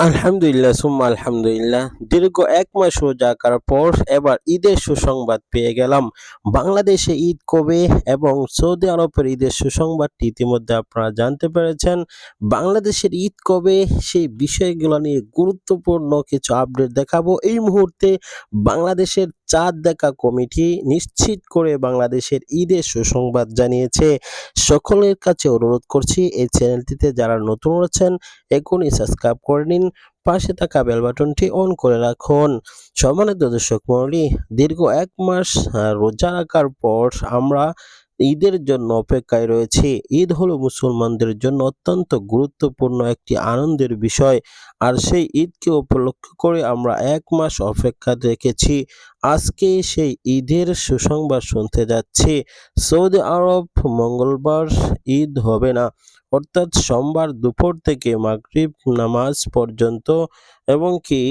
আলহামদুলিল্লাহ সুম্মা আলহামদুলিল্লাহ। দীর্ঘ ১ মাস রোজা রাখার পর এবার ঈদের সুসংবাদ পেয়ে গেলাম। বাংলাদেশে ঈদ কবে এবং সৌদি আরবের ঈদের সুসংবাদটি ইতিমধ্যে আপনারা জানতে পেরেছেন। বাংলাদেশের ঈদ কবে সেই বিষয়গুলো নিয়ে গুরুত্বপূর্ণ কিছু আপডেট দেখাবো। এই মুহূর্তে বাংলাদেশের চাঁদ দেখা কমিটি নিশ্চিত করে বাংলাদেশের ঈদের সুসংবাদ জানিয়েছে। সকলের কাছে অনুরোধ করছি এই চ্যানেলটিতে যারা নতুন রয়েছেন এখনই সাবস্ক্রাইব করে নিন, পাশে থাকা বেল বাটনটি অন করে রাখুন। সম্মানিত দর্শক মণ্ডলী, দীর্ঘ ১ মাস রোজা রাখার পর আমরা ঈদের জন্য অপেক্ষায় রয়েছি। ঈদ হলো মুসলমানদের জন্য অত্যন্ত গুরুত্বপূর্ণ একটি আনন্দের বিষয়। আর সেই ঈদকে উপলক্ষ করে আমরা ১ মাস অপেক্ষা রেখেছি। আজকে সেই ঈদের সুসংবাদ শুনতে যাচ্ছি। সৌদি আরব মঙ্গলবার ঈদ হবে না, অর্থাৎ সোমবার দুপুর থেকে মাগরিব নামাজ পর্যন্ত এবং কি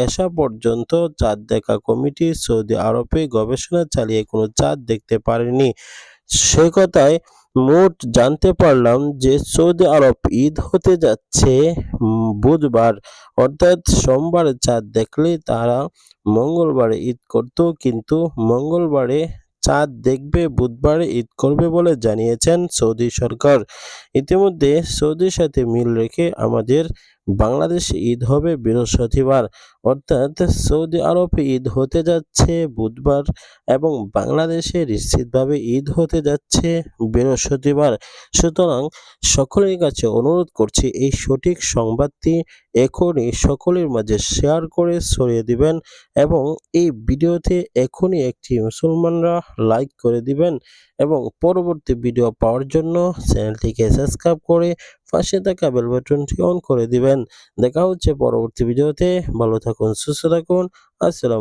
এশা পর্যন্ত চাঁদ দেখা কমিটি সৌদি আরবে গবেষণা চালিয়ে কোনো চাঁদ দেখতে পারেনি। সে কথায় মোট জানতে পারলাম যে সৌদি আরব ঈদ হতে যাচ্ছে বুধবার, অর্থাৎ সোমবারে চাঁদ দেখলে তারা মঙ্গলবারে ঈদ করত, কিন্তু মঙ্গলবারে চাঁদ দেখবে, বুধবারে ঈদ করবে বলে জানিয়েছেন সৌদি সরকার। ইতিমধ্যে সৌদির সাথে মিল রেখে আমাদের বাংলাদেশে ঈদ হবে বৃহস্পতিবার, অর্থাৎ সৌদি আরবে ঈদ হতে যাচ্ছে বুধবার এবং বাংলাদেশে নিশ্চিতভাবে ঈদ হতে যাচ্ছে বৃহস্পতিবার। সুতরাং সকলের কাছে অনুরোধ করছি এই সঠিক সংবাদটি এখনই সকলের মাঝে শেয়ার করে ছড়িয়ে দিবেন এবং এই ভিডিওতে এখনই একটি মুসলমানরা লাইক করে দিবেন এবং পরবর্তী ভিডিও পাওয়ার জন্য চ্যানেলটিকে সাবস্ক্রাইব করে পাশে থাকা বেল বাটনটি অন করে দিবেন। দেখা হচ্ছে পরবর্তী ভিডিওতে। ভালো থাকুন, সুস্থ থাকুন। আসসালাম।